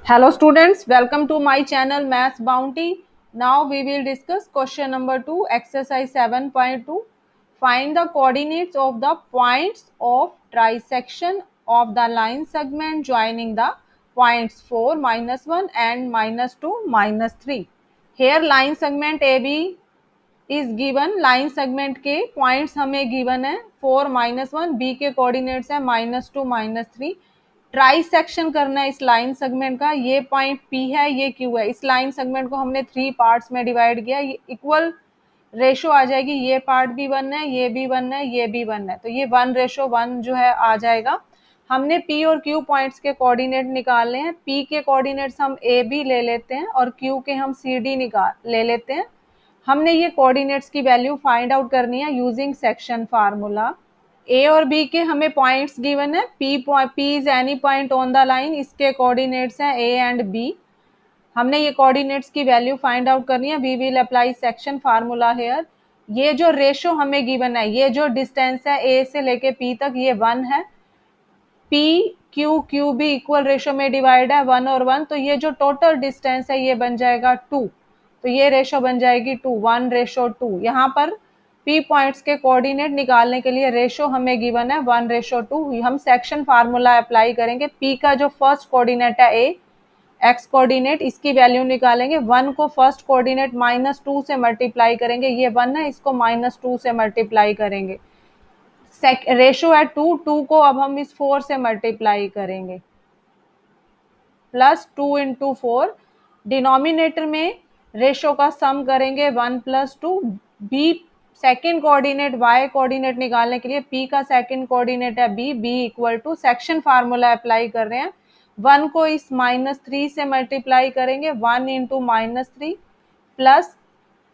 Hello students, welcome to my channel Maths Bounty. Now we will discuss question number 2, exercise 7.2. Find the coordinates of the points of trisection of the line segment joining the points 4, -1 and -2, -3. Here line segment AB is given, line segment के points हमें given है 4, -1, B के coordinates है -2, -3. Try section करना है इस line segment का, ये पॉइंट P है, ये Q है. इस लाइन सेगमेंट को हमने 3 पार्ट्स में डिवाइड किया, ये इक्वल रेशो आ जाएगी, ये पार्ट भी 1 है, ये भी 1 है, ये भी 1 है, तो ये 1:1 जो है आ जाएगा. हमने P और Q पॉइंट्स के कोऑर्डिनेट निकालने हैं. P के कोऑर्डिनेट्स हम AB ले लेते हैं और Q के हम CD निकाल ले लेते हैं. हमने ये कोऑर्डिनेट्स की वैल्यू फाइंड आउट करनी है यूजिंग सेक्शन फार्मूला. ए और बी के हमें पॉइंट्स गिवन है. P is any point on the line, इसके कोऑर्डिनेट्स हैं ए एंड बी. हमने ये कोऑर्डिनेट्स की वैल्यू फाइंड आउट करनी है. We will apply section formula here. ये जो रेशो हमें गिवन है, ये जो डिस्टेंस है ए से लेके पी तक, ये 1 है. पी क्यू भी इक्वल रेशो में डिवाइड है 1 और 1, तो ये जो टोटल डिस्टेंस है ये बन जाएगा 2. तो ये रेशो बन जाएगी 2, 1:2. यहाँ पर P पॉइंट्स के कोऑर्डिनेट निकालने के लिए रेशो हमें गिवन है 1:2. हम सेक्शन फार्मूला अप्लाई करेंगे. P का जो फर्स्ट कोऑर्डिनेट है A, एक्स कोऑर्डिनेट, इसकी वैल्यू निकालेंगे. 1 को फर्स्ट कोऑर्डिनेट -2 से मल्टीप्लाई करेंगे, ये 1 है, इसको -2 से मल्टीप्लाई करेंगे. रेशो है 2, 2 को अब हम इस 4 से मल्टीप्लाई करेंगे, प्लस 2 × 4. डिनोमिनेटर में रेशो का सम करेंगे 1 + 2. B second coordinate, Y coordinate निकालने के लिए P का सेकेंड कोऑर्डिनेट है B, B equal to section formula apply कर रहे हैं. 1 को इस -3 से मल्टीप्लाई करेंगे, 1 × -3, प्लस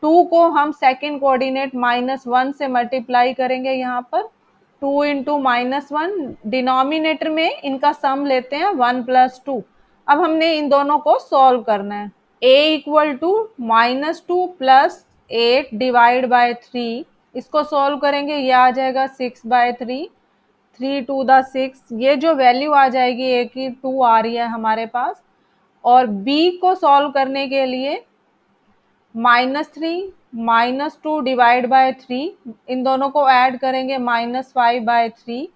2 को हम सेकेंड कोऑर्डिनेट -1 से मल्टीप्लाई करेंगे. यहाँ पर 2 × -1, डिनोमिनेटर में इनका सम लेते हैं 1 + 2. अब हमने इन दोनों को सॉल्व करना है. a equal to -2 + 8 divide by 3, इसको सॉल्व करेंगे, ये आ जाएगा 6/3, 3 × 2 = 6. ये जो वैल्यू आ जाएगी a की 2 आ रही है हमारे पास. और b को सॉल्व करने के लिए -3 -2 डिवाइड बाय 3, इन दोनों को ऐड करेंगे -5/3.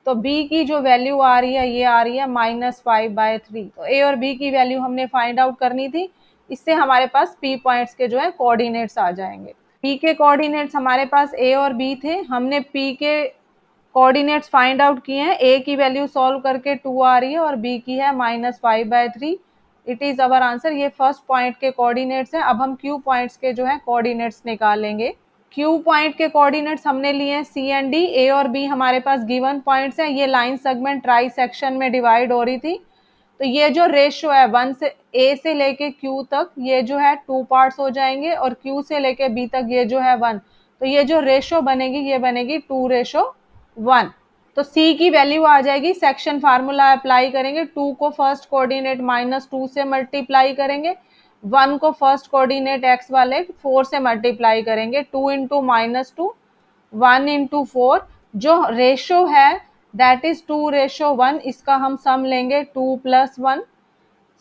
तो b की जो वैल्यू आ रही है ये आ रही है -5/3. तो a और b की वैल्यू हमने फाइंड आउट करनी थी. इससे हमारे पास p पॉइंट्स के जो है कोऑर्डिनेट्स आ जाएंगे. p के कोऑर्डिनेट्स हमारे पास a और b थे. हमने p के कोऑर्डिनेट्स फाइंड आउट किए हैं. a की वैल्यू सॉल्व करके 2 आ रही है और b की है -5/3. It is our answer. ये फर्स्ट पॉइंट के कोऑर्डिनेट्स हैं. अब हम क्यू पॉइंट्स के जो है कोऑर्डिनेट्स निकालेंगे. क्यू पॉइंट के कोऑर्डिनेट्स हमने लिए हैं सी एंड डी. ए और बी हमारे पास गिवन पॉइंट्स हैं. ये लाइन सेगमेंट ट्राई सेक्शन में डिवाइड हो रही थी, तो ये जो रेशियो है 1 से ए से लेके क्यू तक, ये जो है 2 पार्ट्स हो जाएंगे, और क्यू से लेके बी तक ये जो है 1. तो ये जो रेशियो बनेगी ये बनेगी 2:1. तो C की वैल्यू आ जाएगी. सेक्शन फार्मूला अप्लाई करेंगे. 2 को फर्स्ट कोऑर्डिनेट -2 से मल्टीप्लाई करेंगे, 1 को फर्स्ट कोऑर्डिनेट x वाले 4 से मल्टीप्लाई करेंगे. 2 × -2, 1 × 4. जो रेशो है दैट इज 2:1. इसका हम सम लेंगे 2 + 1.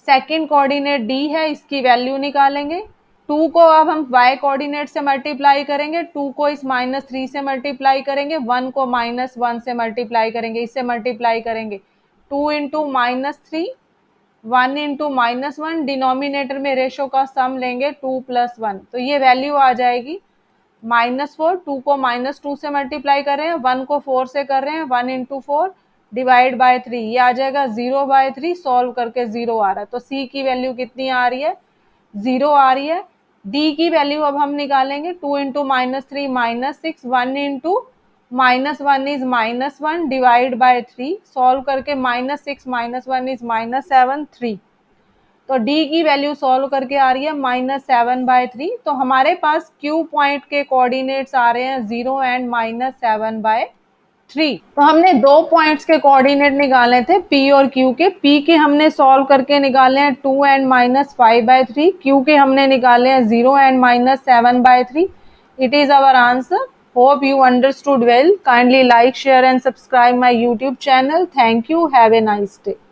सेकेंड कोऑर्डिनेट D है, इसकी वैल्यू निकालेंगे. 2 को अब हम y कोऑर्डिनेट से मल्टीप्लाई करेंगे, 2 को इस -3 से मल्टीप्लाई करेंगे, 1 को -1 से मल्टीप्लाई करेंगे, इससे मल्टीप्लाई करेंगे. 2 × -3, 1 × -1. डिनोमिनेटर में रेशो का सम लेंगे 2 + 1. तो ये वैल्यू आ जाएगी -4. 2 को -2 से मल्टीप्लाई कर रहे हैं, 1 को 4 से कर रहे हैं, 1 × 4 डिवाइड बाय 3, ये आ जाएगा 0/3. सॉल्व करके 0 आ रहा है. तो C की वैल्यू कितनी आ रही है? 0 आ रही है. D की वैल्यू अब हम निकालेंगे. 2 × -3 -6, 1 × -1 इज -1 डिवाइड बाय 3. सॉल्व करके -6 -1 इज -7, 3. तो D की वैल्यू सॉल्व करके आ रही है -7/3. तो हमारे पास Q पॉइंट के कोऑर्डिनेट्स आ रहे हैं 0 एंड -7/3. तो हमने दो पॉइंट्स के कोऑर्डिनेट निकाले थे P और Q के. P के हमने सॉल्व करके निकाले हैं 2 एंड -5/3. Q के हमने निकाले हैं 0 and -7/3. It is our answer. Hope you understood well. Kindly like, share and subscribe my YouTube channel. Thank you. Have a nice day.